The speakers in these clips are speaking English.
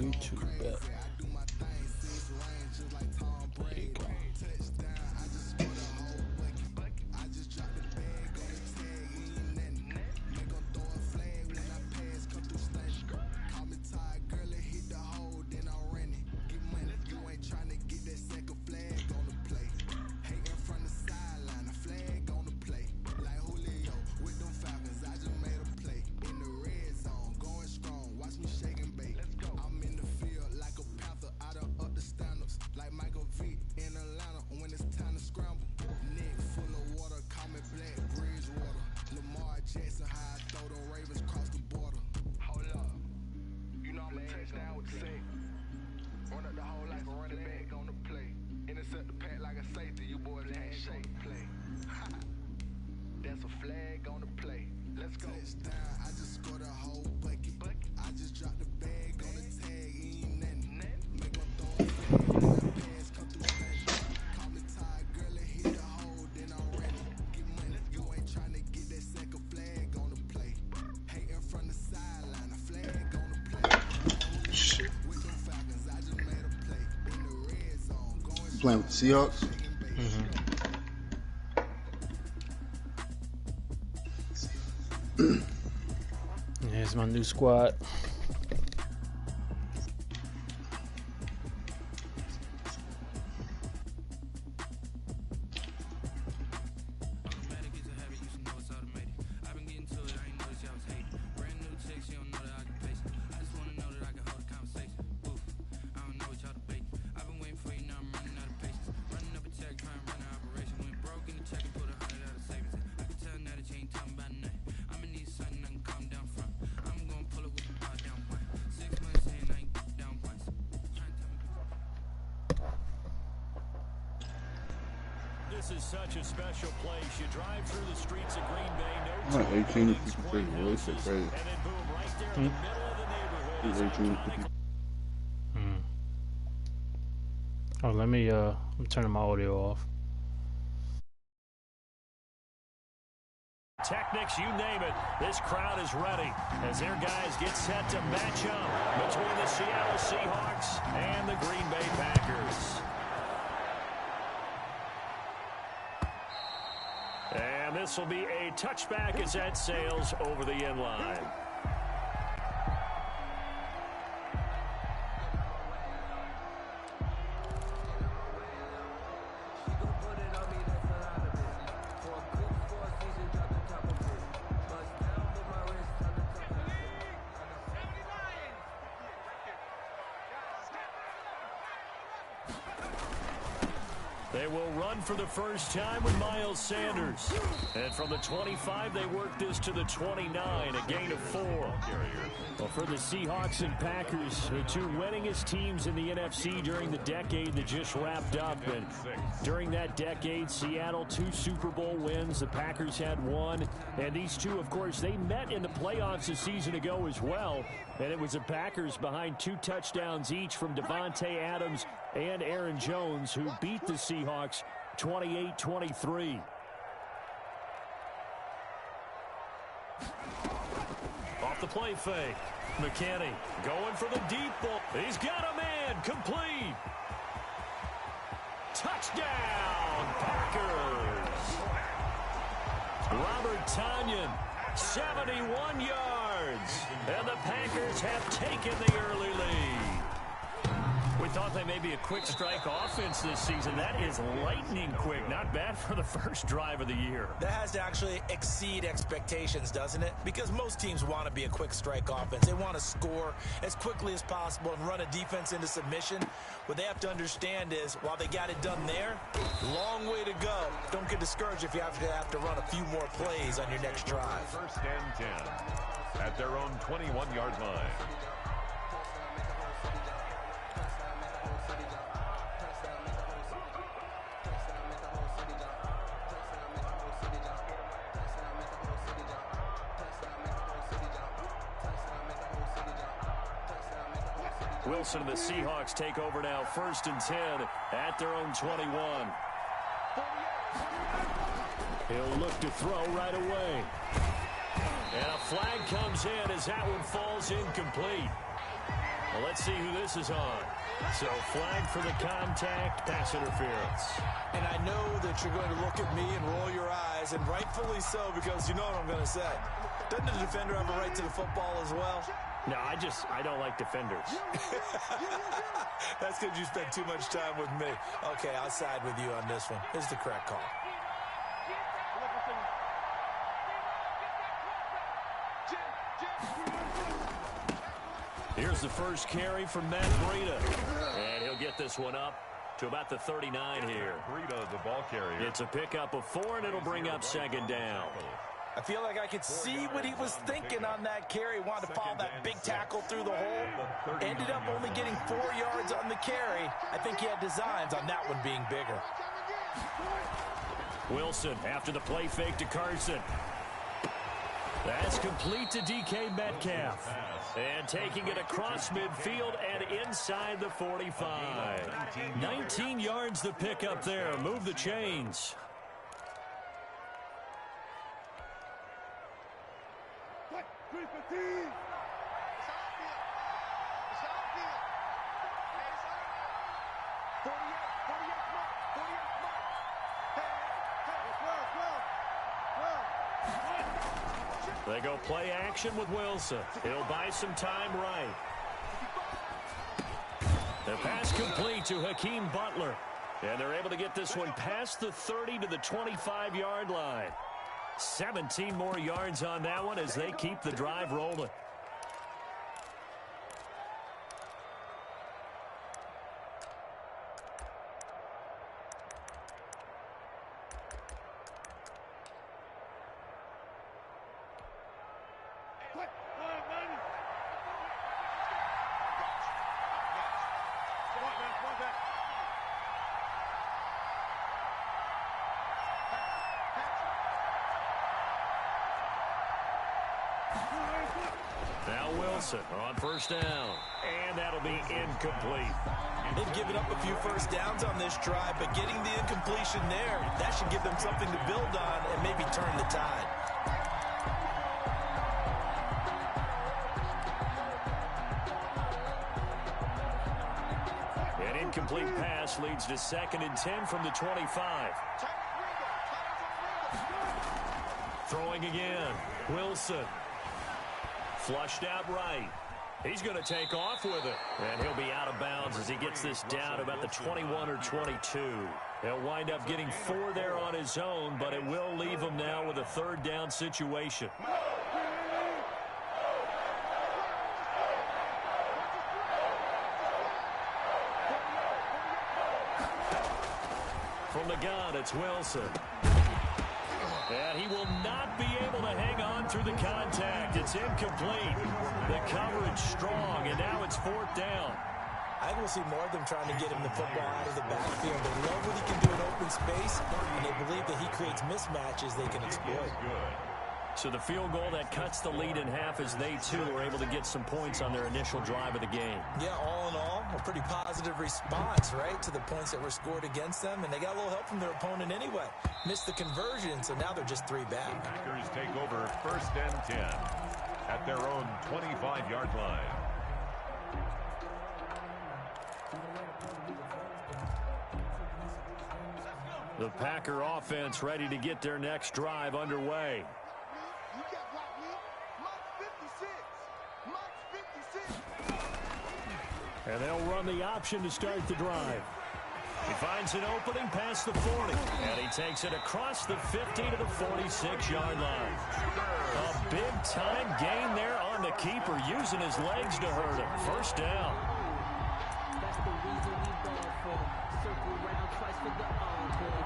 YouTube. Bet. There you go. Playing with the Seahawks. Here's my new squad. This is such a special place. You drive through the streets of Green Bay, I'm like 18 to 53. Really, so crazy. and then boom, right there in the middle of the neighborhood. He's 18 to 53. Oh, let me I'm turning my audio off. Technics, you name it, this crowd is ready as their guys get set to match up between the Seattle Seahawks and the Green Bay Packers. And this will be a touchback as that sails over the end line. They will run for the first time with Miles Sanders. And from the 25, they work this to the 29, a gain of 4. Well, for the Seahawks and Packers, the two winningest teams in the NFC during the decade that just wrapped up. And during that decade, Seattle 2 Super Bowl wins. The Packers had 1. And these two, of course, they met in the playoffs a season ago as well. And it was the Packers behind 2 touchdowns each from Devontae Adams and Aaron Jones, who beat the Seahawks 28-23. Off the play fake. McKinney going for the deep ball. He's got a man. Complete. Touchdown, Packers. Robert Tonyan, 71 yards. And the Packers have taken the early lead. We thought they may be a quick strike offense this season. That is lightning quick. Not bad for the first drive of the year. That has to actually exceed expectations, doesn't it? Because most teams want to be a quick strike offense. They want to score as quickly as possible and run a defense into submission. What they have to understand is, while they got it done there, long way to go. Don't get discouraged if you have to run a few more plays on your next drive. First and 10 at their own 21-yard line. Wilson and the Seahawks take over now, first and 10 at their own 21. He'll look to throw right away. And a flag comes in as that one falls incomplete. Well, let's see who this is on. So, flag for the contact, pass interference. And I know that you're going to look at me and roll your eyes, and rightfully so, because you know what I'm going to say. Doesn't the defender have a right to the football as well? No, I don't like defenders. That's because you spent too much time with me. Okay, I'll side with you on this one. It's the correct call. Here's the first carry from Matt Breida. And he'll get this one up to about the 39 here. Breida, the ball carrier. It's a pickup of 4, and it'll bring up second down. I feel like I could see what he was thinking on that carry. Wanted to follow that big tackle through the hole. Ended up only getting 4 yards on the carry. I think he had designs on that one being bigger. Wilson after the play fake to Carson. That's complete to DK Metcalf. And taking it across midfield and inside the 45. 19 yards the pickup there. Move the chains. They go play action with Wilson. He'll buy some time right. The pass complete to Hakeem Butler. And they're able to get this one past the 30 to the 25-yard line. 17 more yards on that one as they keep the drive rolling. Now Wilson on first down. And that'll be incomplete. They've given up a few first downs on this drive, but getting the incompletion there, that should give them something to build on and maybe turn the tide. An incomplete pass leads to 2nd and 10 from the 25. Throwing again. Wilson. Flushed out right. He's going to take off with it. And he'll be out of bounds as he gets this down about the 21 or 22. He'll wind up getting 4 there on his own, but it will leave him now with a 3rd down situation. From the gun, it's Wilson. And he will not be able to hang on through the contact. It's incomplete. The coverage strong, and now it's 4th down. I will see more of them trying to get him the football out of the backfield. They love what he can do in open space, and they believe that he creates mismatches they can exploit. So the field goal that cuts the lead in half as they, too, were able to get some points on their initial drive of the game. Yeah, all in all, a pretty positive response, right, to the points that were scored against them. And they got a little help from their opponent anyway. Missed the conversion, so now they're just 3 back. Packers take over 1st and 10 at their own 25-yard line. The Packer offense ready to get their next drive underway. And they'll run the option to start the drive. He finds an opening past the 40. And he takes it across the 50 to the 46-yard line. A big-time gain there on the keeper, using his legs to hurt him. 1st down. That's the reason we ball for. Circle around twice for the encore.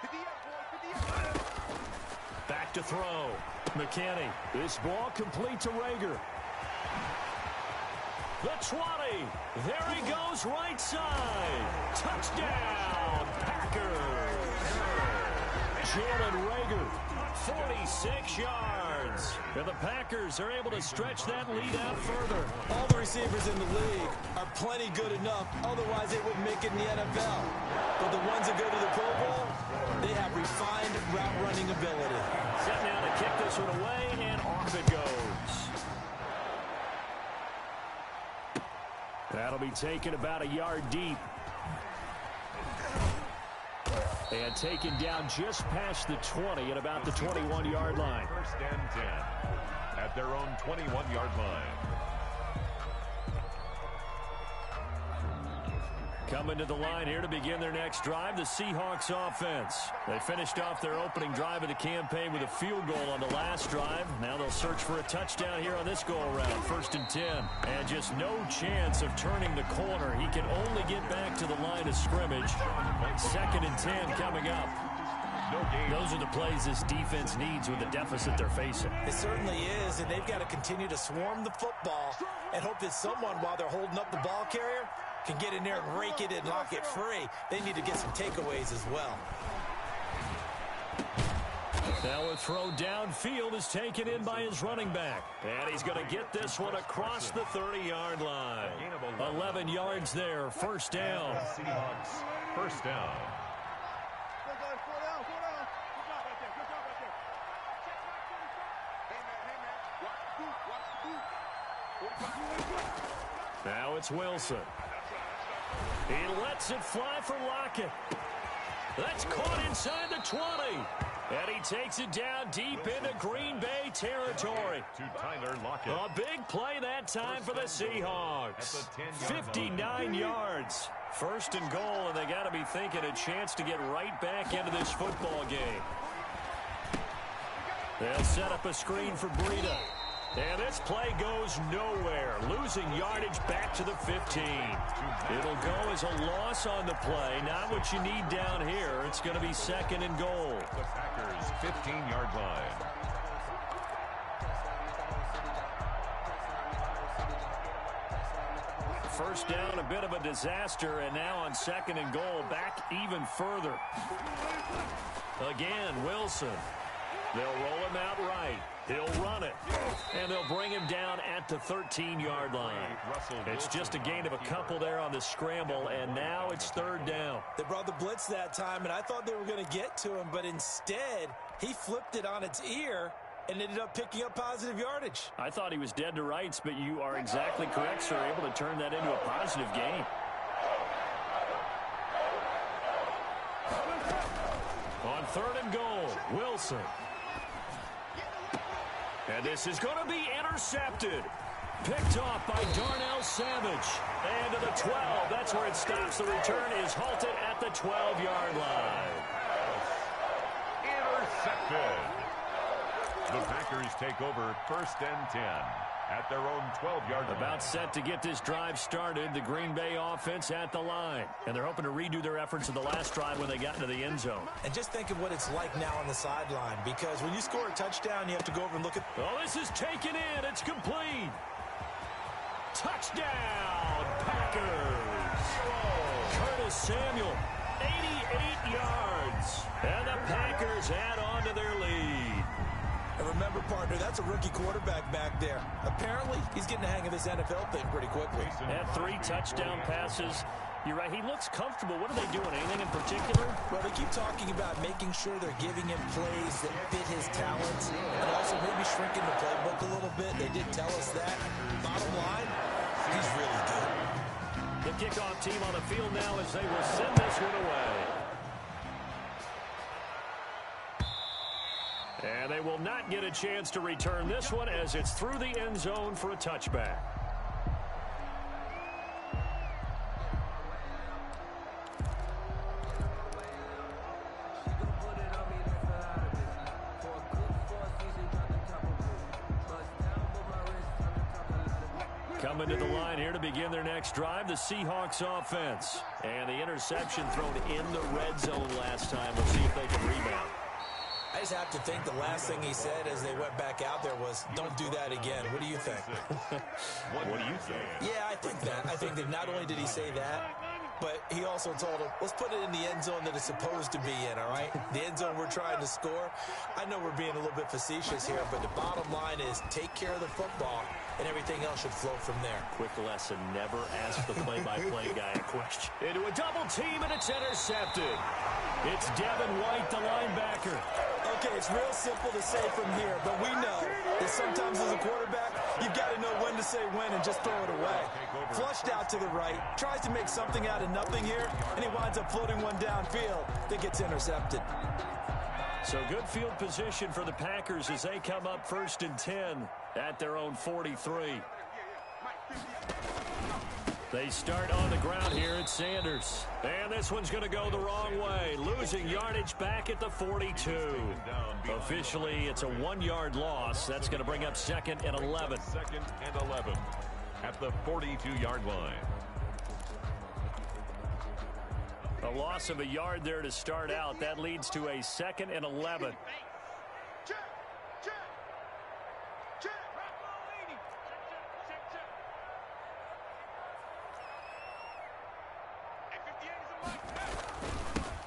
If you know, you know. Back to throw. McKinney. This ball complete to Rager. The 20. There he goes right side. Touchdown, Packers. Jalen Rager, 46 yards. And the Packers are able to stretch that lead out further. All the receivers in the league are plenty good enough. Otherwise, they wouldn't make it in the NFL. But the ones that go this one away, and off it goes. That'll be taken about a yard deep. And taken down just past the 20 at about the 21-yard line. First and 10 at their own 21-yard line. Coming to the line here to begin their next drive, the Seahawks offense. They finished off their opening drive of the campaign with a field goal on the last drive. Now they'll search for a touchdown here on this go-around. First and 10. And just no chance of turning the corner. He can only get back to the line of scrimmage. Second and 10 coming up. Those are the plays this defense needs with the deficit they're facing. It certainly is, and they've got to continue to swarm the football and hope that someone, while they're holding up the ball carrier, can get in there and rake it and lock it free. They need to get some takeaways as well. Now a throw downfield is taken in by his running back. And he's going to get this one across the 30-yard line. 11 yards there, first down. Seahawks, first down. Now it's Wilson. He lets it fly for Lockett. That's caught inside the 20. And he takes it down deep into Green Bay territory. To Tyler Lockett. A big play that time for the Seahawks. 59 yards. First and goal, and they got to be thinking a chance to get right back into this football game. They'll set up a screen for Breida. And this play goes nowhere, losing yardage back to the 15. It'll go as a loss on the play. Not what you need down here. It's going to be second and goal. The Packers' 15-yard line. First down, a bit of a disaster, and now on second and goal, back even further. Again, Wilson. They'll roll him out right. He'll run it. And they'll bring him down at the 13-yard line. It's just a gain of a couple there on the scramble, and now it's third down. They brought the blitz that time, and I thought they were going to get to him, but instead, he flipped it on its ear and ended up picking up positive yardage. I thought he was dead to rights, but you are exactly correct, sir. Able to turn that into a positive gain. On third and goal, Wilson. And this is going to be intercepted. Picked off by Darnell Savage. And to the 12. That's where it stops. The return is halted at the 12-yard line. Intercepted. The Packers take over first and 10 at their own 12-yard line. About set to get this drive started. The Green Bay offense at the line. And they're hoping to redo their efforts in the last drive when they got into the end zone. And just think of what it's like now on the sideline, because when you score a touchdown, you have to go over and look at... Oh, this is taken in. It's complete. Touchdown, Packers. Curtis Samuel, 88 yards. And the Packers add on to their lead. And remember, partner, that's a rookie quarterback back there. Apparently, he's getting the hang of this NFL thing pretty quickly. Had 3 touchdown passes. You're right, he looks comfortable. What are they doing? Anything in particular? Well, they keep talking about making sure they're giving him plays that fit his talents and also maybe shrinking the playbook a little bit. They did tell us that. Bottom line, he's really good. The kickoff team on the field now as they will send this one away. And they will not get a chance to return this one as it's through the end zone for a touchback. Coming to the line here to begin their next drive, the Seahawks offense. And the interception thrown in the red zone last time. We'll see if they can rebound. I just have to think the last thing he said as they went back out there was, don't do that again. What do you think? What do you think? Yeah, I think that. I think that not only did he say that, but he also told him, let's put it in the end zone that it's supposed to be in, all right? The end zone we're trying to score. I know we're being a little bit facetious here, but the bottom line is take care of the football and everything else should flow from there. Quick lesson, never ask the play-by-play guy a question. Into a double team, and it's intercepted. It's Devin White, the linebacker. Okay, it's real simple to say from here, but we know that sometimes as a quarterback, you've got to know when to say when and just throw it away. Flushed out to the right, tries to make something out of nothing here, and he winds up floating one downfield that gets intercepted. So good field position for the Packers as they come up 1st and 10 at their own 43. They start on the ground here at Sanders. And this one's going to go the wrong way. Losing yardage back at the 42. Officially, it's a 1-yard loss. That's going to bring up 2nd and 11. 2nd and 11 at the 42-yard line. A loss of a yard there to start out. That leads to a 2nd and 11.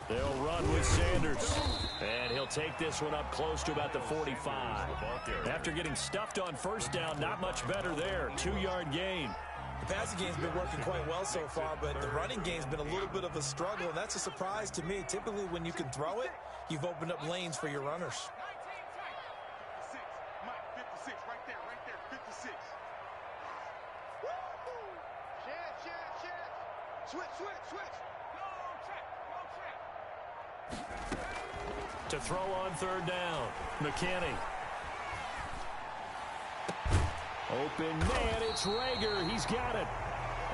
They'll run with Sanders. And he'll take this one up close to about the 45. After getting stuffed on 1st down, not much better there. 2-yard gain. The passing game's been working quite well so far, but the running game's been a little bit of a struggle, and that's a surprise to me. Typically, when you can throw it, you've opened up lanes for your runners. To throw on 3rd down, McKinney. Open man, it's Rager. He's got it.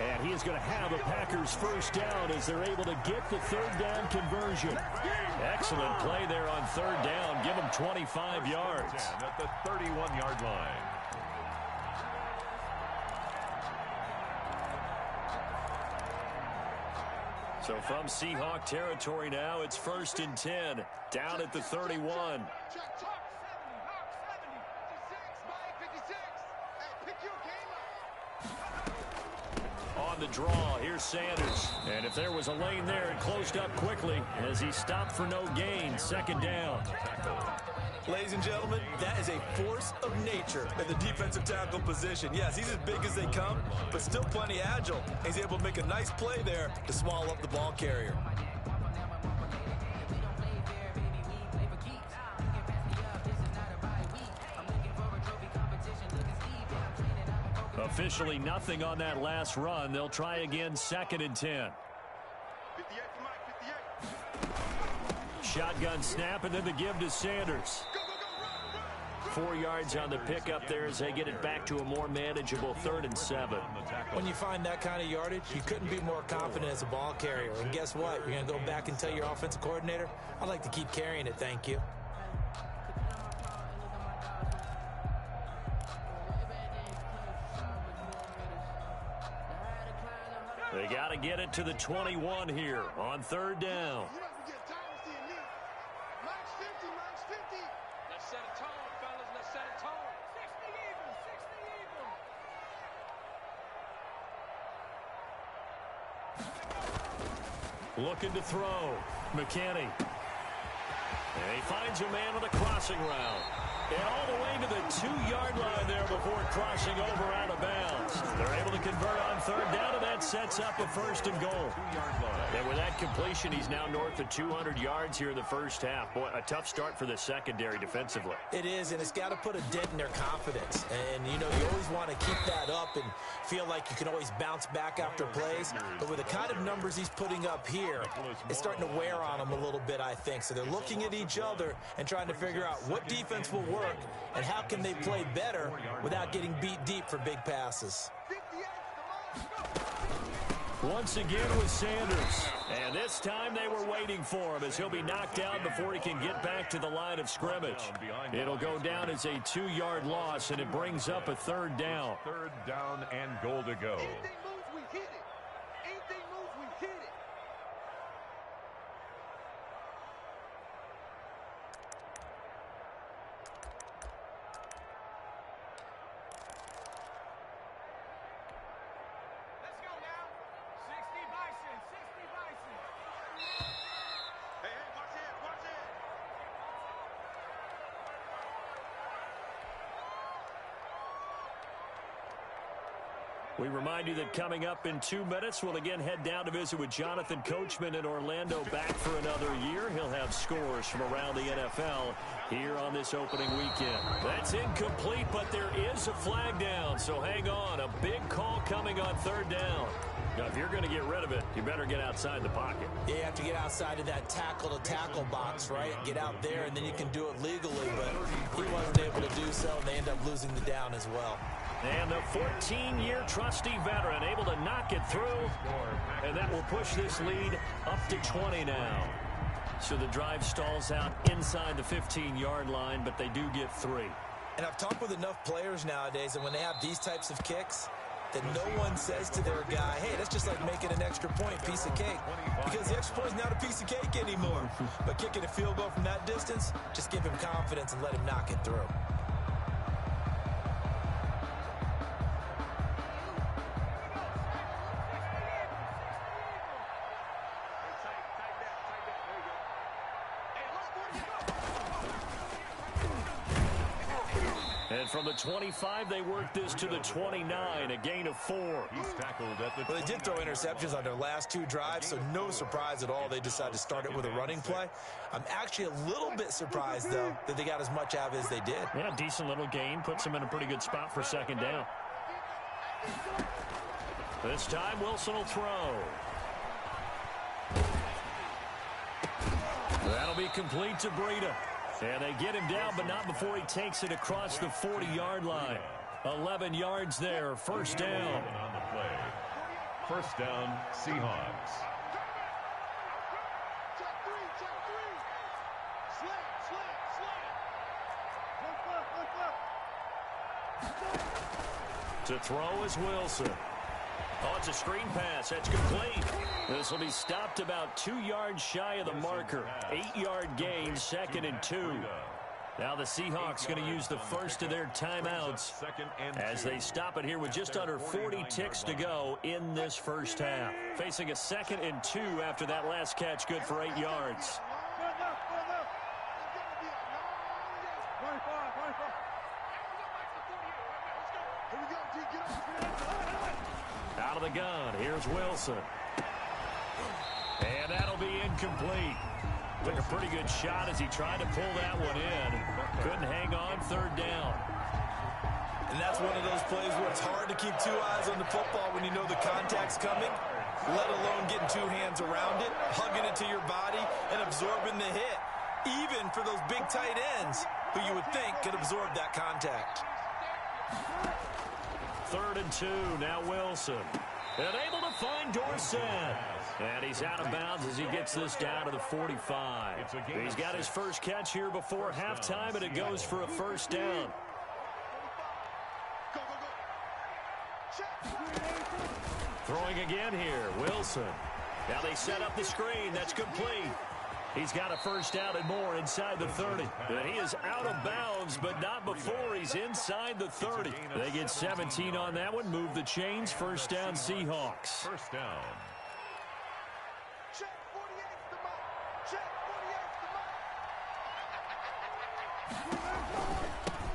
And he is going to have a Packers 1st down as they're able to get the 3rd down conversion. Excellent play there on 3rd down. Give them 25 yards. At the 31-yard line. So from Seahawk territory now, it's 1st and 10. Down at the 31. On the draw, here's Sanders. And if there was a lane there, it closed up quickly as he stopped for no gain. 2nd down. Ladies and gentlemen, that is a force of nature in the defensive tackle position. Yes, he's as big as they come, but still plenty agile. He's able to make a nice play there to swallow up the ball carrier. Officially nothing on that last run. They'll try again 2nd and 10. Shotgun snap, and then the give to Sanders. 4 yards on the pickup there as they get it back to a more manageable 3rd and 7. When you find that kind of yardage, you couldn't be more confident as a ball carrier. And guess what? You're going to go back and tell your offensive coordinator, I'd like to keep carrying it, thank you. They got to get it to the 21 here on 3rd down. Let's set a tone, fellas. Let's set a tone. 60 even. Looking to throw. McKinney. And he finds a man on the crossing route. And all the way to the 2-yard line there before crossing over out of bounds. They're able to convert on 3rd down, and that sets up a 1st and goal. And with that completion, he's now north of 200 yards here in the 1st half. Boy, a tough start for the secondary defensively. It is, and it's got to put a dent in their confidence. And, you know, you always want to keep that up and feel like you can always bounce back after plays. But with the kind of numbers he's putting up here, it's starting to wear on them a little bit, I think. So they're looking at each other and trying to figure out what defense will work and how can they play better without getting beat deep for big passes. Once again with Sanders. And this time they were waiting for him as he'll be knocked out before he can get back to the line of scrimmage. It'll go down as a 2-yard loss, and it brings up a 3rd down. 3rd down and goal to go. We remind you that coming up in 2 minutes, we'll again head down to visit with Jonathan Coachman in Orlando, back for another year. He'll have scores from around the NFL here on this opening weekend. That's incomplete, but there is a flag down, so hang on. A big call coming on third down. Now, if you're going to get rid of it, you better get outside the pocket. Yeah, you have to get outside of that tackle-to-tackle box, right? Get out there, and then you can do it legally, but he wasn't able to do so, and they end up losing the down as well. And the 14-year trusty veteran able to knock it through, and that will push this lead up to 20 now. So the drive stalls out inside the 15-yard line, but they do get 3. And I've talked with enough players nowadays, and when they have these types of kicks, that no one says to their guy, hey, that's just like making an extra point, piece of cake. Because the extra point is not a piece of cake anymore. But kicking a field goal from that distance, just give him confidence and let him knock it through. And from the 25, they work this to the 29, a gain of 4. He's tackled at the Well, they did throw interceptions on their last 2 drives, so no surprise at all they decided to start it with a running play. I'm actually a little bit surprised, though, that they got as much out of it as they did. Yeah, decent little gain. Puts them in a pretty good spot for second down. This time, Wilson will throw. That'll be complete to Breida. And they get him down, but not before he takes it across the 40-yard line. 11 yards there, first down. on the play. First down, Seahawks. To throw is Wilson. Oh, it's a screen pass. That's complete. This will be stopped about 2 yards shy of the marker. 8-yard gain, second and 2. Now the Seahawks going to use the first of their timeouts as they stop it here with just under 40 ticks to go in this first half. Facing a second and 2 after that last catch, good for 8 yards. Out of the gun, here's Wilson. And that'll be incomplete. Took a pretty good shot as he tried to pull that one in. Couldn't hang on, third down. And that's one of those plays where it's hard to keep 2 eyes on the football when you know the contact's coming, let alone getting 2 hands around it, hugging it to your body, and absorbing the hit, even for those big tight ends who you would think could absorb that contact. Third and 2, now Wilson. And able to find Dorsett. And he's out of bounds as he gets this down to the 45. He's got his first catch here before halftime, and it goes for a first down. Throwing again here, Wilson. Now they set up the screen. That's complete. He's got a first down and more inside the 30. And he is out of bounds, but not before he's inside the 30. They get 17 on that one. Move the chains. First down, Seahawks. First down.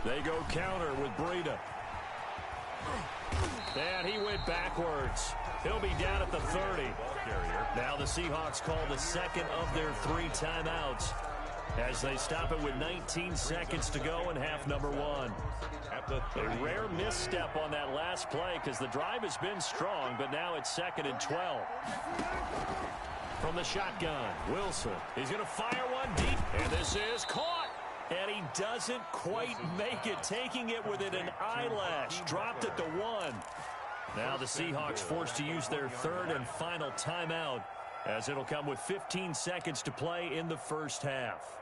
They go counter with Breida. And he went backwards. He'll be down at the 30. Now the Seahawks call the second of their 3 timeouts as they stop it with 19 seconds to go in half number 1. A rare misstep on that last play because the drive has been strong, but now it's second and 12. From the shotgun, Wilson. He's going to fire one deep, and this is caught. And he doesn't quite make it, taking it within an eyelash. Dropped at the 1. Now the Seahawks forced to use their third and final timeout as it'll come with 15 seconds to play in the first half.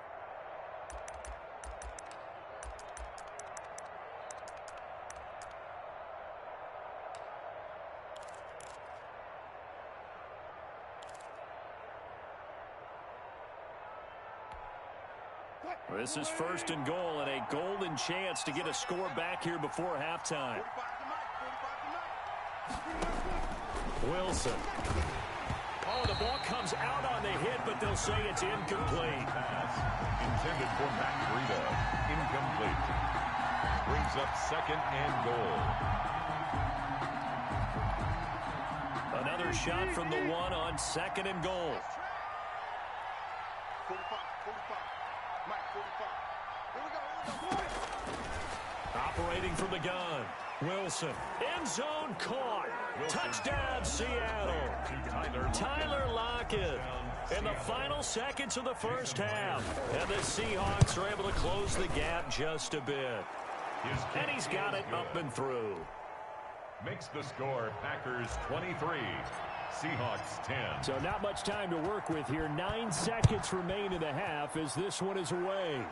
This is first and goal and a golden chance to get a score back here before halftime. Wilson. Oh, the ball comes out on the hit, but they'll say it's incomplete. Pass intended for Matt Breida. Incomplete. Brings up second and goal. Another shot from the one on 2nd and goal. 45, 45. Mike, 45. Here we go. Operating from the gun. Wilson. End zone caught. Touchdown, Seattle. Tyler Lockett. In the final seconds of the first half. And the Seahawks are able to close the gap just a bit. And he's got it up and through. Makes the score Packers 23, Seahawks 10. So not much time to work with here. 9 seconds remain in the half as this one is away.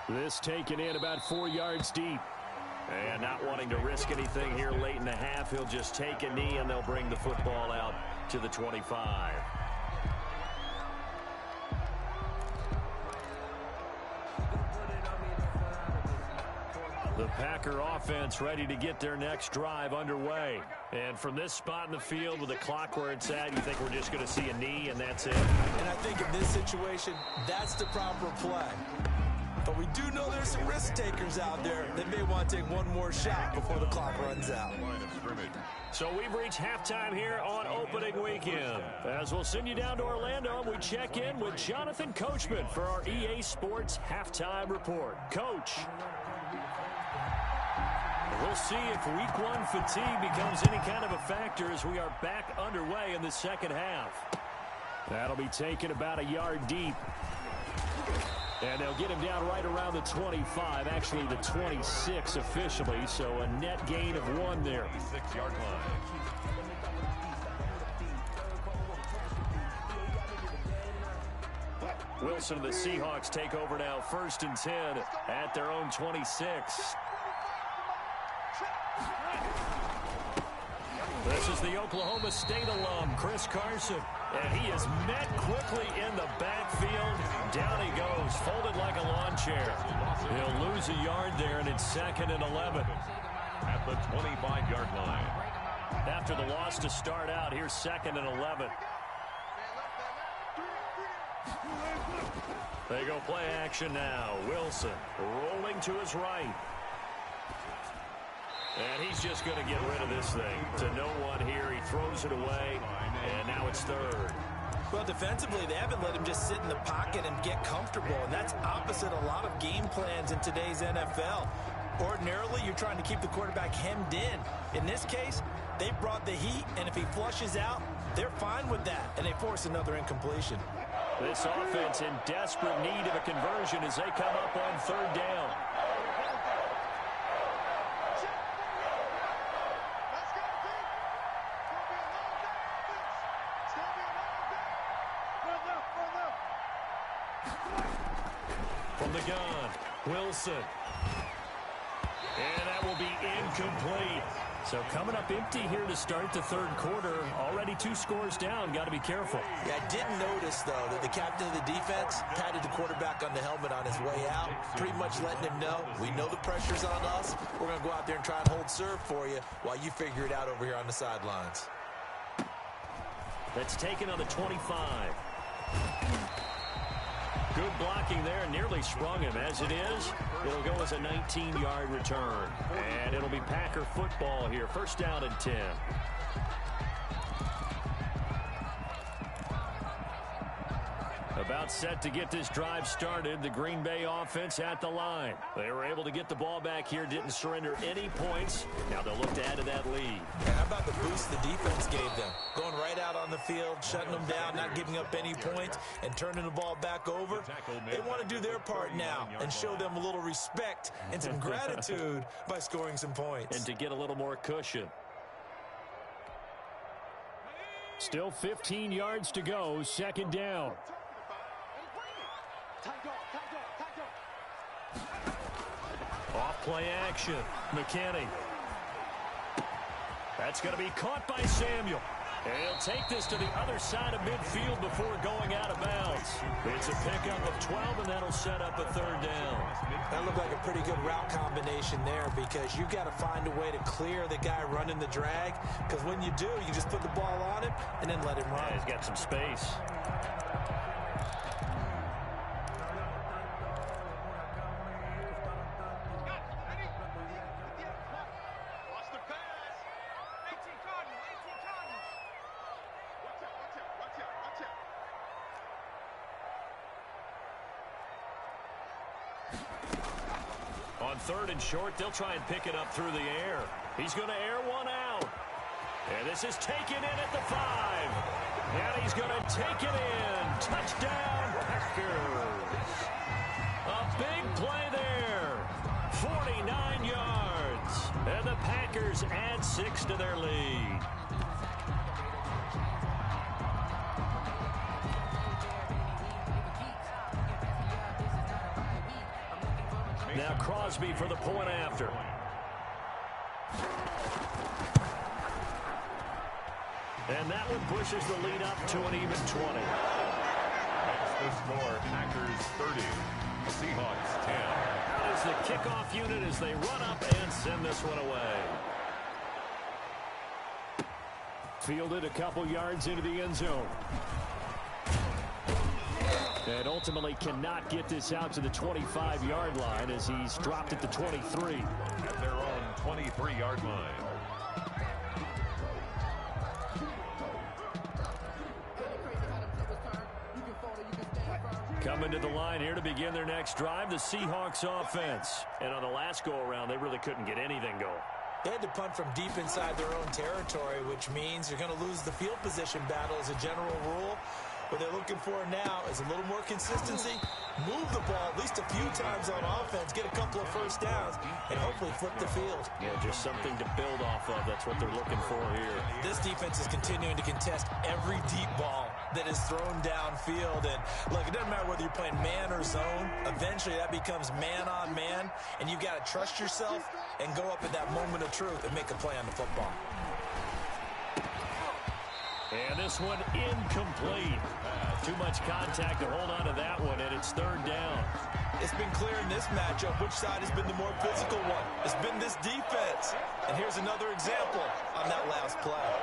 This taken in about 4 yards deep. And not wanting to risk anything here late in the half, he'll just take a knee and they'll bring the football out to the 25. The Packer offense ready to get their next drive underway. And from this spot in the field with the clock where it's at, you think we're just going to see a knee and that's it? And I think in this situation, that's the proper play. But we do know there's some risk takers out there that may want to take one more shot before the clock runs out. So we've reached halftime here on opening weekend. As we'll send you down to Orlando, we check in with Jonathan Coachman for our EA Sports Halftime Report. Coach. We'll see if week 1 fatigue becomes any kind of a factor as we are back underway in the second half. That'll be taken about a yard deep. And they'll get him down right around the 25, actually the 26 officially, so a net gain of 1 there. 6-yard line. Wilson and the Seahawks take over now, 1st and 10 at their own 26. This is the Oklahoma State alum, Chris Carson. And he is met quickly in the backfield. Down he goes, folded like a lawn chair. He'll lose a yard there, and it's 2nd and 11. At the 25-yard line. After the loss to start out, here's 2nd and 11. They go play action now. Wilson rolling to his right. And he's just going to get rid of this thing. To no one here. He throws it away, and now it's 3rd. Well, defensively, they haven't let him just sit in the pocket and get comfortable, and that's opposite a lot of game plans in today's NFL. Ordinarily, you're trying to keep the quarterback hemmed in. In this case, they brought the heat, and if he flushes out, they're fine with that, and they force another incompletion. This offense in desperate need of a conversion as they come up on 3rd down. From the gun, Wilson. And that will be incomplete. So coming up empty here to start the 3rd quarter. Already 2 scores down. Got to be careful. Yeah, I did notice, though, that the captain of the defense patted the quarterback on the helmet on his way out, pretty much letting him know, we know the pressure's on us. We're going to go out there and try and hold serve for you while you figure it out over here on the sidelines. That's taken on the 25. Good blocking there, nearly sprung him. As it is, it'll go as a 19-yard return. And it'll be Packer football here. 1st down and 10. About set to get this drive started. The Green Bay offense at the line. They were able to get the ball back here, didn't surrender any points. Now they'll look to add to that lead. And how about the boost the defense gave them? Going right out on the field, shutting them down, not giving up any points, and turning the ball back over. They want to do their part now and show them a little respect and some gratitude by scoring some points. And to get a little more cushion. Still 15 yards to go, 2nd down. Off play action. McKinney. That's going to be caught by Samuel. And he'll take this to the other side of midfield before going out of bounds. It's a pickup of 12, and that'll set up a 3rd down. That looked like a pretty good route combination there because you've got to find a way to clear the guy running the drag, because when you do, you just put the ball on him and then let him run. Yeah, he's got some space. On 3rd and short, they'll try and pick it up through the air. He's going to air one out. And this is taken in at the 5. And he's going to take it in. Touchdown, Packers. A big play there. 49 yards. And the Packers add 6 to their lead. Now Crosby for the point after. And that one pushes the lead up to an even 20. That's the score. Packers 30. Seahawks 10. Out is the kickoff unit as they run up and send this one away. Fielded a couple yards into the end zone. And ultimately cannot get this out to the 25-yard line as he's dropped at the 23. At their own 23-yard line. Coming to the line here to begin their next drive, the Seahawks offense. And on the last go-around, they really couldn't get anything going. They had to punt from deep inside their own territory, which means you're going to lose the field position battle as a general rule. What they're looking for now is a little more consistency, move the ball at least a few times on offense, get a couple of first downs, and hopefully flip the field. Yeah, just something to build off of. That's what they're looking for here. This defense is continuing to contest every deep ball that is thrown downfield. And look, it doesn't matter whether you're playing man or zone. Eventually that becomes man on man, and you've got to trust yourself and go up at that moment of truth and make a play on the football. And this one incomplete. Too much contact to hold on to that one, and it's 3rd down. It's been clear in this matchup which side has been the more physical one. It's been this defense. And here's another example on that last play.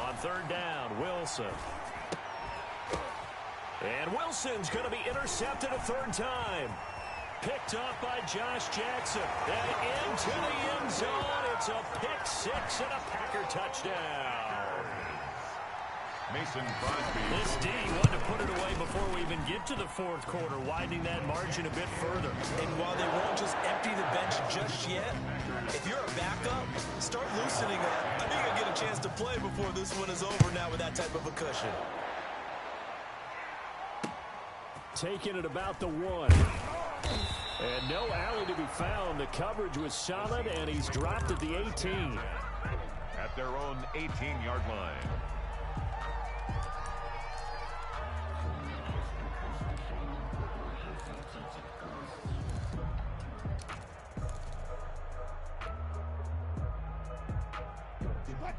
On 3rd down, Wilson. And Wilson's going to be intercepted a 3rd time. Picked up by Josh Jackson. And into the end zone. It's a pick 6 and a Packer touchdown. Mason Crosby. This D wanted to put it away before we even get to the 4th quarter, widening that margin a bit further. And while they won't just empty the bench just yet, if you're a backup, start loosening up. I think you'll get a chance to play before this one is over now with that type of a cushion. Taking it about the 1. And no alley to be found. The coverage was solid, and he's dropped at the 18. At their own 18-yard line.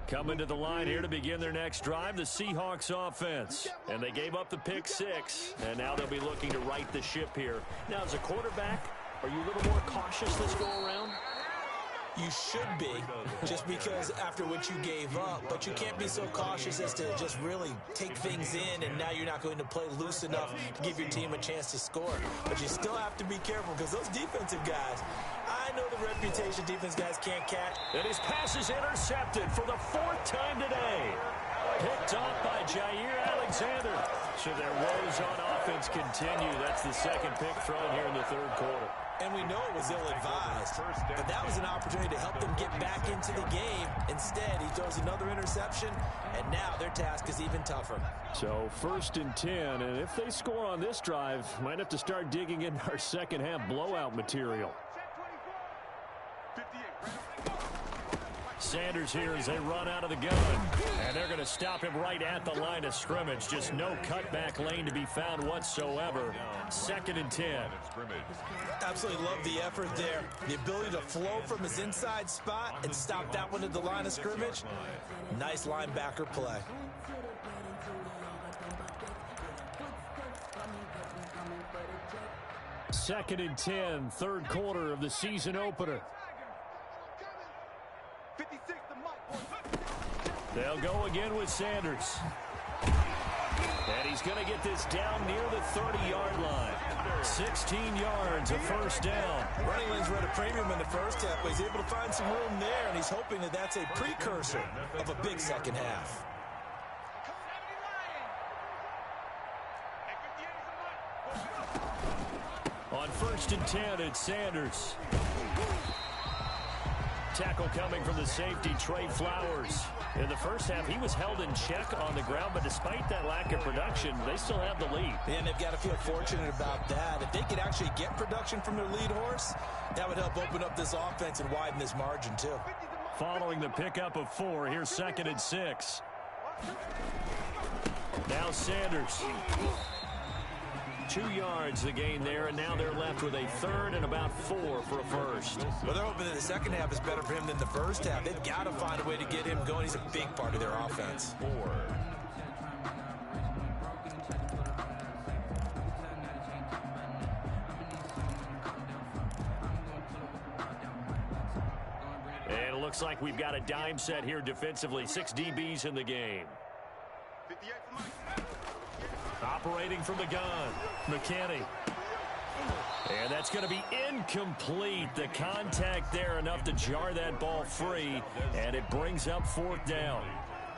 Coming to the line here to begin their next drive, the Seahawks offense. And they gave up the pick 6, and now they'll be looking to right the ship here. Now, as a quarterback, are you a little more cautious this go-around? You should be, just because after what you gave up, but you can't be so cautious as to just really take things in, and now you're not going to play loose enough to give your team a chance to score. But you still have to be careful, because those defensive guys, I know the reputation defense guys can't catch. And his pass is intercepted for the 4th time today. Picked off by Jair Alexander. So their woes on offense continue. That's the 2nd pick thrown here in the 3rd quarter. And we know it was ill-advised, but that was an opportunity to help them get back into the game. Instead, he throws another interception, and now their task is even tougher. So 1st and 10, and if they score on this drive, might have to start digging into our second-half blowout material. Sanders here as they run out of the gun. And they're going to stop him right at the line of scrimmage. Just no cutback lane to be found whatsoever. 2nd and 10. Absolutely love the effort there. The ability to flow from his inside spot and stop that one at the line of scrimmage. Nice linebacker play. Second and 10, 3rd quarter of the season opener. They'll go again with Sanders. And he's going to get this down near the 30-yard line. 16 yards, a 1st down. Running lanes were at a premium in the first half, but he's able to find some room there, and he's hoping that that's a precursor of a big second half. On 1st and 10, it's Sanders. Tackle coming from the safety, Trey Flowers. In the first half, he was held in check on the ground, but despite that lack of production, they still have the lead. And they've got to feel fortunate about that. If they could actually get production from their lead horse, that would help open up this offense and widen this margin, too. Following the pickup of 4, here's 2nd and 6. Now Sanders. 2 yards the gain there, and now they're left with a 3rd and about 4 for a first. Well, they're hoping that the second half is better for him than the first half. They've got to find a way to get him going. He's a big part of their offense. 4. And it looks like we've got a dime set here defensively. 6 DBs in the game. 58 for Mike. Operating from the gun, McKinney. And that's going to be incomplete. The contact there enough to jar that ball free, and it brings up 4th down.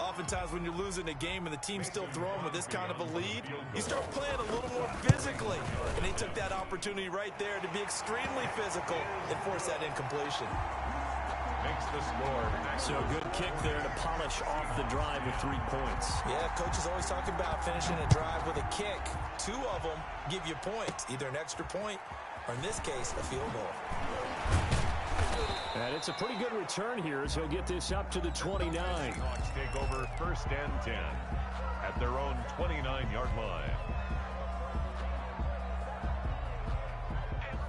Oftentimes when you're losing a game and the team's still throwing with this kind of a lead, you start playing a little more physically. And they took that opportunity right there to be extremely physical and force that incompletion. Makes the score. So good kick there to polish off the drive with 3 points. Yeah, coach is always talking about finishing a drive with a kick. 2 of them give you points, either an extra point or, in this case, a field goal. And it's a pretty good return here as he'll get this up to the 29. Hawks take over 1st and 10 at their own 29-yard line.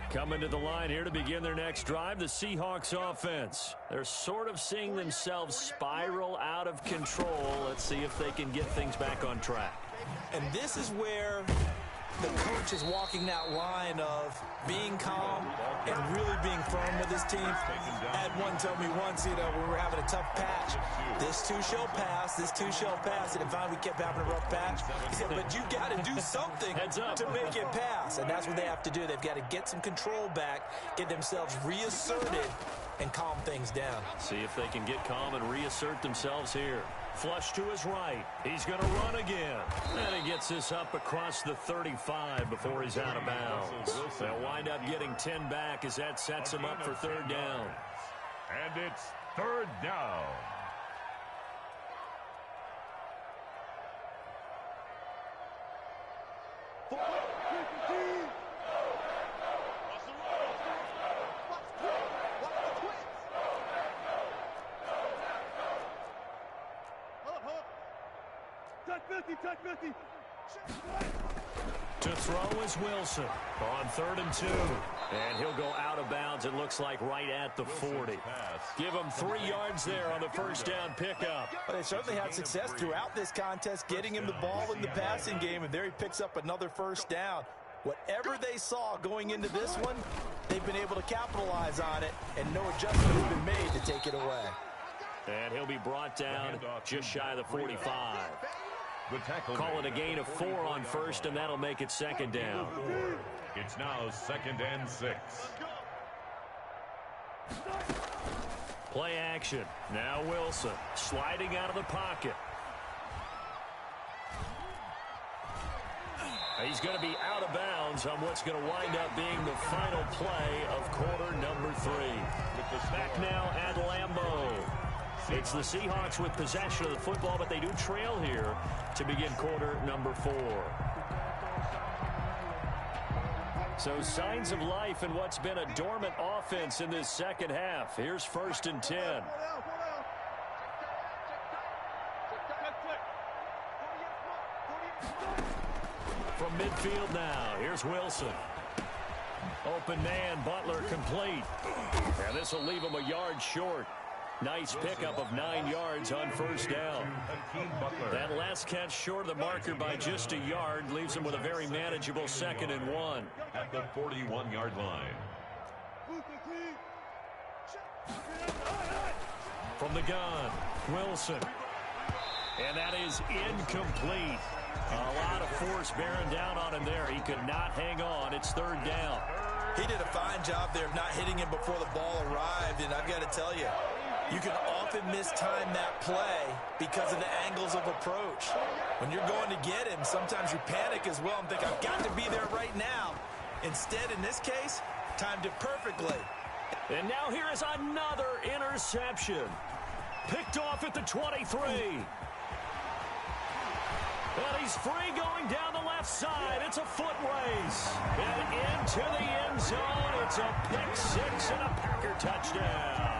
Coming to the line here to begin their next drive, the Seahawks offense. They're sort of seeing themselves spiral out of control. Let's see if they can get things back on track. And this is where the coach is walking that line of being calm and really being firm with his team. I had one tell me once, when we were having a tough patch, this too shall pass, this too shall pass. And finally we kept having a rough patch. He said, but you got to do something to make it pass. And that's what they have to do. They've got to get some control back, get themselves reasserted, and calm things down. See if they can get calm and reassert themselves here. Flush to his right. He's going to run again. And he gets this up across the 35 before he's out of bounds. They'll wind up getting 10 back as that sets him up for 3rd down. And it's 3rd down. To throw is Wilson on 3rd and 2. And he'll go out of bounds, it looks like, right at the 40. Give him 3 yards there on the 1st down pickup. Well, they certainly had success throughout this contest, getting him the ball in the passing game, and there he picks up another 1st down. Whatever they saw going into this one, they've been able to capitalize on it, and no adjustment has been made to take it away. And he'll be brought down just shy of the 45. Call it a gain of 4 on 1st, and that'll make it 2nd down. It's now 2nd and 6. Play action. Now Wilson sliding out of the pocket. He's going to be out of bounds on what's going to wind up being the final play of quarter number 3. Back now at Lambeau. It's the Seahawks with possession of the football, but they do trail here to begin quarter number 4. So signs of life in what's been a dormant offense in this second half. Here's 1st and 10. From midfield now, here's Wilson. Open man, Butler complete. And this will leave him a yard short. Nice pickup of 9 yards on 1st down. That last catch short of the marker by just a yard leaves him with a very manageable 2nd and 1. At the 41-yard line. From the gun, Wilson. And that is incomplete. A lot of force bearing down on him there. He could not hang on. It's 3rd down. He did a fine job there of not hitting him before the ball arrived, and I've got to tell you, you can often mistime that play because of the angles of approach. When you're going to get him, sometimes you panic as well and think, I've got to be there right now. Instead, in this case, timed it perfectly. And now here is another interception. Picked off at the 23. And he's free going down the left side. It's a foot race. And into the end zone. It's a pick six and a Packer touchdown.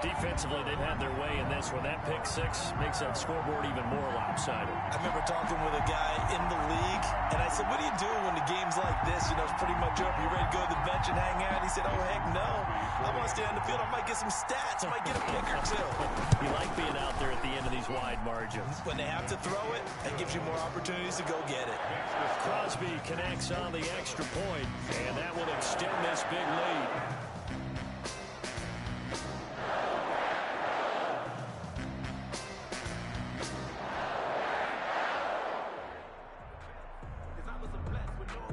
Defensively, they've had their way in this one. That pick six makes that scoreboard even more lopsided. I remember talking with a guy in the league, and I said, what do you do when the game's like this? You know, it's pretty much over. You ready to go to the bench and hang out? He said, oh, heck no. I want to stay on the field. I might get some stats. I might get a pick or two. You like being out there at the end of these wide margins. When they have to throw it, that gives you more opportunities to go get it. Crosby connects on the extra point, and that will extend this big lead.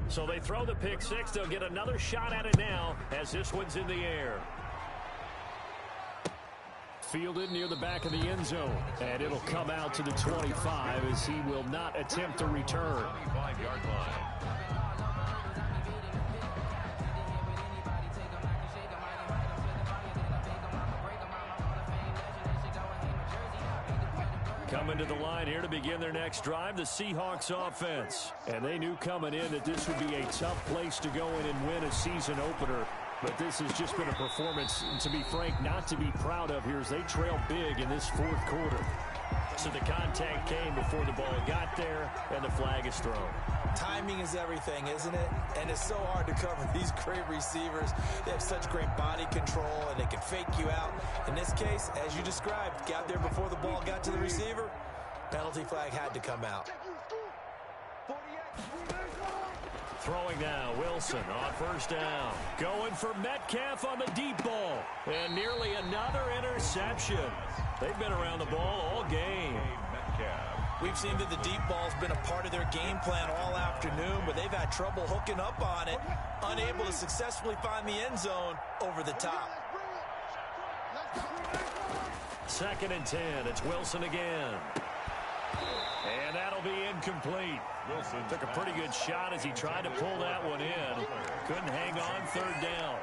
So they throw the pick six. They'll get another shot at it now as this one's in the air. Fielded near the back of the end zone. And it'll come out to the 25 as he will not attempt to return. 25-yard line. Coming to the line here to begin their next drive, the Seahawks offense. And they knew coming in that this would be a tough place to go in and win a season opener. But this has just been a performance, to be frank, not to be proud of here as they trail big in this fourth quarter. So the contact came before the ball got there, and the flag is thrown. Timing is everything, isn't it? And it's so hard to cover these great receivers. They have such great body control, and they can fake you out. In this case, as you described, got there before the ball got to the receiver. Penalty flag had to come out. Throwing now, Wilson on first down. Going for Metcalf on the deep ball. And nearly another interception. They've been around the ball all game. We've seen that the deep ball's been a part of their game plan all afternoon, but they've had trouble hooking up on it, unable to successfully find the end zone over the top. 2nd and 10. It's Wilson again. And that'll be incomplete. Wilson took a pretty good shot as he tried to pull that one in. Couldn't hang on 3rd down.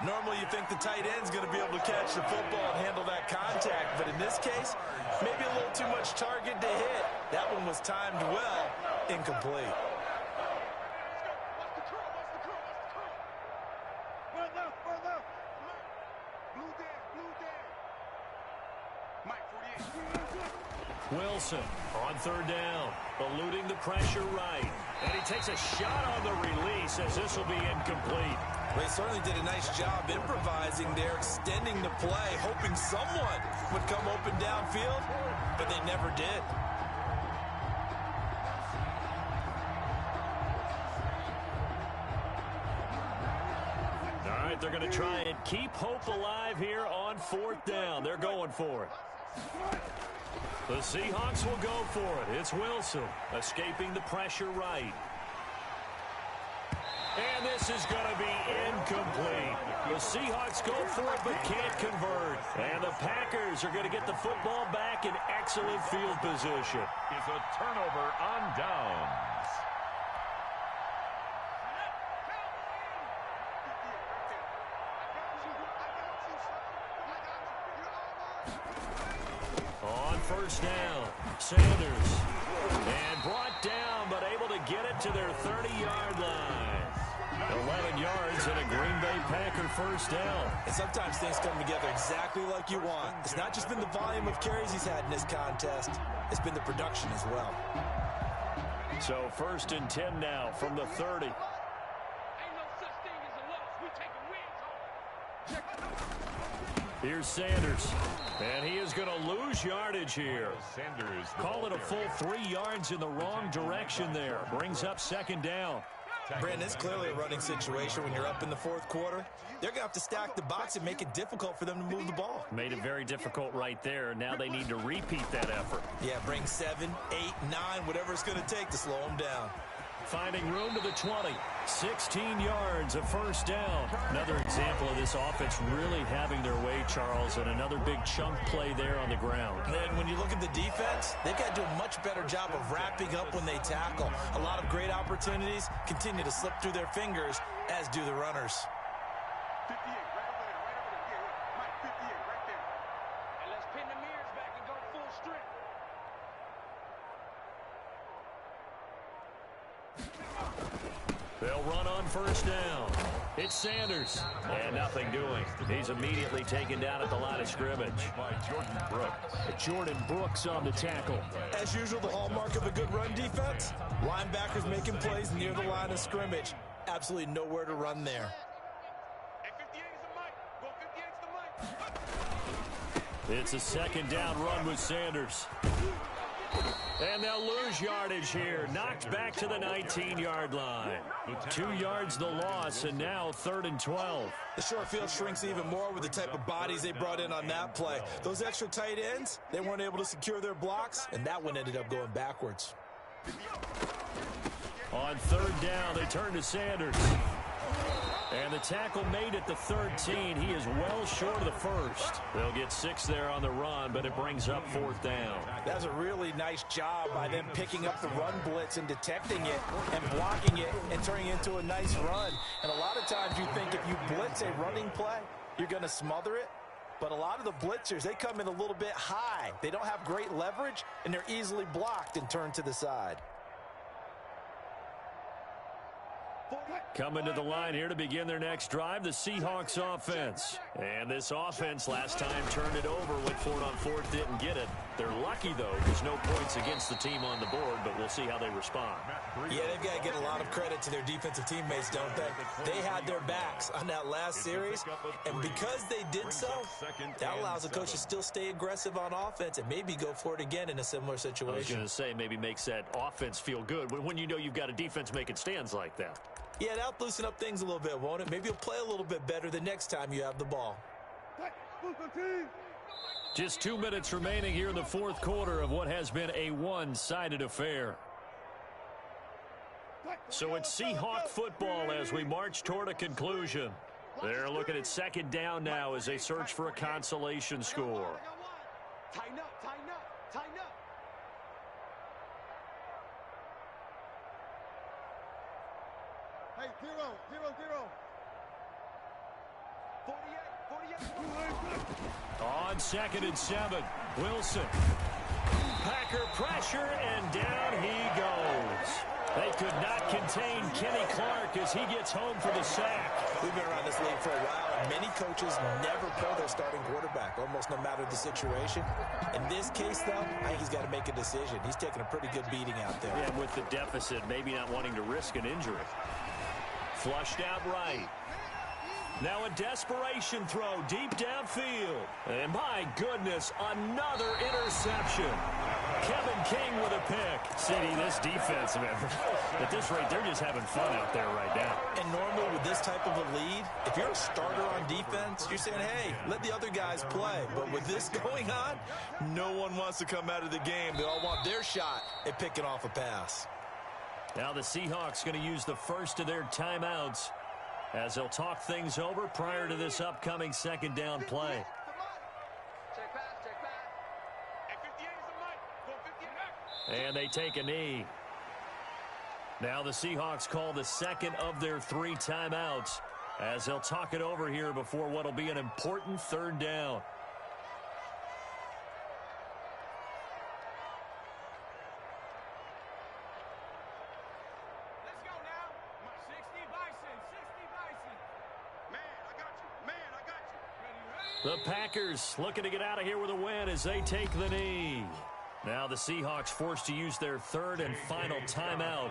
Normally you think the tight end's going to be able to catch the football and handle that contact, but in this case, maybe a little too much target to hit. That one was timed well, incomplete. Wilson on 3rd down, eluding the pressure right. And he takes a shot on the release as this will be incomplete. Well, he certainly did a nice job improvising there, extending the play, hoping someone would come open downfield, but they never did. All right, they're going to try and keep hope alive here on 4th down. They're going for it. The Seahawks will go for it. It's Wilson escaping the pressure right. And this is going to be incomplete. The Seahawks go for it but can't convert. And the Packers are going to get the football back in excellent field position. It's a turnover on downs. On 1st down, Sanders. And brought down, but able to get it to their 30-yard line. 11 yards and a Green Bay Packer 1st down. And sometimes things come together exactly like you want. It's not just been the volume of carries he's had in this contest. It's been the production as well. So 1st and 10 now from the 30. Here's Sanders. And he is going to lose yardage here. Sanders. Call it a full 3 yards in the wrong direction there. Brings up 2nd down. Brandon, it's clearly a running situation when you're up in the 4th quarter. They're going to have to stack the box and make it difficult for them to move the ball. Made it very difficult right there. Now they need to repeat that effort. Yeah, bring 7, 8, 9, whatever it's going to take to slow them down. finding room to the 20. 16 yards, a first down. Another example of this offense really having their way, Charles, and another big chunk play there on the ground. And when you look at the defense, they've got to do a much better job of wrapping up when they tackle. A lot of great opportunities continue to slip through their fingers, as do the runners. 58, right over there, right over there. Yeah, Mike, 58, right there. And let's pin the mirrors back and go full strength. They'll run on first down. It's Sanders. And nothing doing. He's immediately taken down at the line of scrimmage. By Jordan Brooks. Jordan Brooks on the tackle. As usual, the hallmark of a good run defense, linebackers making plays near the line of scrimmage. Absolutely nowhere to run there. And 58 is the Mike. Go 58 is the Mike. It's a second down run with Sanders. And they'll lose yardage here. Knocked back to the 19-yard line. 2 yards the loss, and now 3rd and 12. The short field shrinks even more with the type of bodies they brought in on that play. Those extra tight ends, they weren't able to secure their blocks, and that one ended up going backwards. On 3rd down, they turn to Sanders. And the tackle made at the 13. He is well short of the first. They'll get 6 there on the run, but it brings up 4th down. That's a really nice job by them picking up the run blitz and detecting it and blocking it and turning it into a nice run. And a lot of times you think if you blitz a running play, you're going to smother it. But a lot of the blitzers, they come in a little bit high. They don't have great leverage, and they're easily blocked and turned to the side. Coming to the line here to begin their next drive, the Seahawks offense. And this offense last time turned it over, went for it on 4th, didn't get it. They're lucky, though. There's no points against the team on the board, but we'll see how they respond. Yeah, they've got to get a lot of credit to their defensive teammates, don't they? They had their backs on that last series, and because they did so, that allows the coach to still stay aggressive on offense and maybe go for it again in a similar situation. I was going to say, maybe makes that offense feel good when you know you've got a defense making stands like that. Yeah, that'll loosen up things a little bit, won't it? Maybe you'll play a little bit better the next time you have the ball. Just 2 minutes remaining here in the 4th quarter of what has been a one-sided affair. So it's Seahawk football as we march toward a conclusion. They're looking at 2nd down now as they search for a consolation score. Tighten up, tighten up, tighten up. Hey, 0, 0, 0. 48. On 2nd and 7, Wilson. Packer pressure, and down he goes. They could not contain Kenny Clark as he gets home for the sack. We've been around this league for a while, and many coaches never pull their starting quarterback, almost no matter the situation. In this case, though, I think he's got to make a decision. He's taking a pretty good beating out there. And with the deficit, maybe not wanting to risk an injury. Flushed out right. Now a desperation throw deep downfield. And my goodness, another interception. Kevin King with a pick. City, this defense, man, at this rate, they're just having fun out there right now. And normally with this type of a lead, if you're a starter on defense, you're saying, hey, let the other guys play. But with this going on, no one wants to come out of the game. They all want their shot at picking off a pass. Now the Seahawks going to use the first of their timeouts as they'll talk things over prior to this upcoming 2nd down play. Check pass, check pass. And 58 is the Mike. Go 58. And they take a knee. Now the Seahawks call the 2nd of their 3 timeouts as they'll talk it over here before what will be an important 3rd down. Let's go now. 60 Bison, 60 Bison. Man, I got you. Man, I got you. The Packers looking to get out of here with a win as they take the knee. Now the Seahawks forced to use their 3rd and final timeout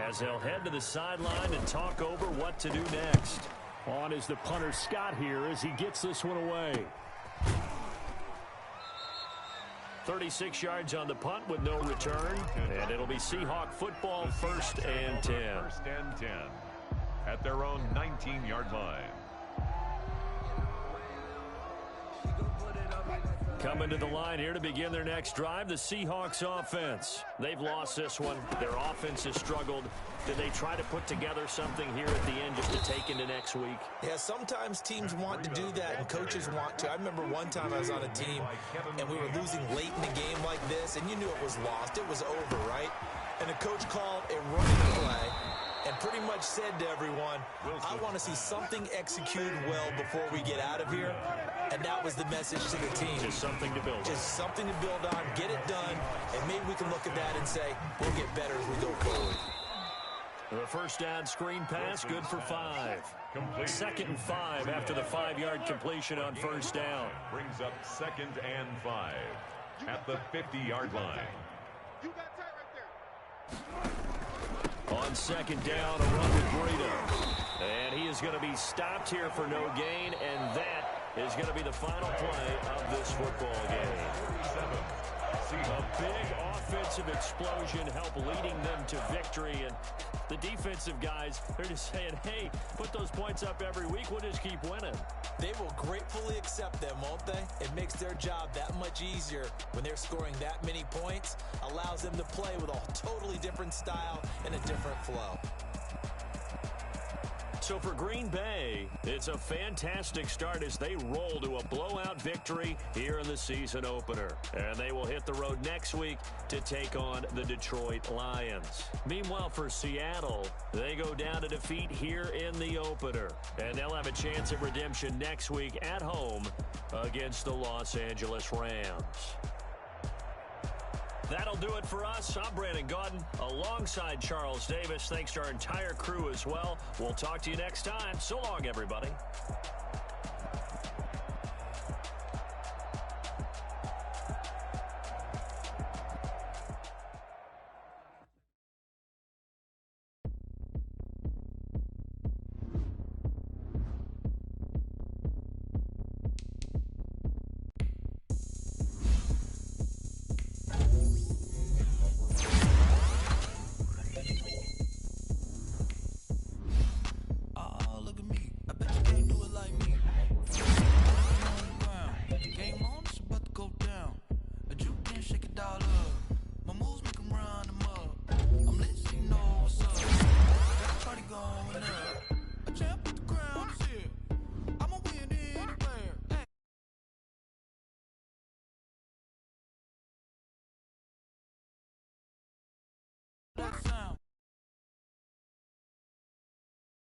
as they'll head to the sideline and talk over what to do next. On is the punter Scott here as he gets this one away. 36 yards on the punt with no return, and it'll be Seahawk football 1st and 10. 1st and 10 at their own 19-yard line. She gon' put it on me like Coming to the line here to begin their next drive, the Seahawks offense. They've lost this one. Their offense has struggled. Did they try to put together something here at the end just to take into next week? Yeah, sometimes teams want to do that and coaches want to. I remember one time I was on a team and we were losing late in the game like this, and you knew it was lost. It was over, right? And the coach called a running play and pretty much said to everyone, I want to see something executed well before we get out of here. And that was the message to the team. Just something to build on. Just something to build on, get it done, and maybe we can look at that and say, we'll get better as we go forward. The first down screen pass, good for 5. Second and 5 after the 5-yard completion on first down. Brings up 2nd and 5 at the 50-yard line. You got tight right there. On second down, a run with Burrito. And he is going to be stopped here for no gain, and that is going to be the final play of this football game. A big offensive explosion helped leading them to victory, and the defensive guys, they're just saying, hey, put those points up every week, we'll just keep winning. They will gratefully accept them, won't they? It makes their job that much easier when they're scoring that many points, allows them to play with a totally different style and a different flow. So for Green Bay, it's a fantastic start as they roll to a blowout victory here in the season opener. And they will hit the road next week to take on the Detroit Lions. Meanwhile, for Seattle, they go down to defeat here in the opener. And they'll have a chance at redemption next week at home against the Los Angeles Rams. That'll do it for us. I'm Brandon Gaudin alongside Charles Davis. Thanks to our entire crew as well. We'll talk to you next time. So long, everybody.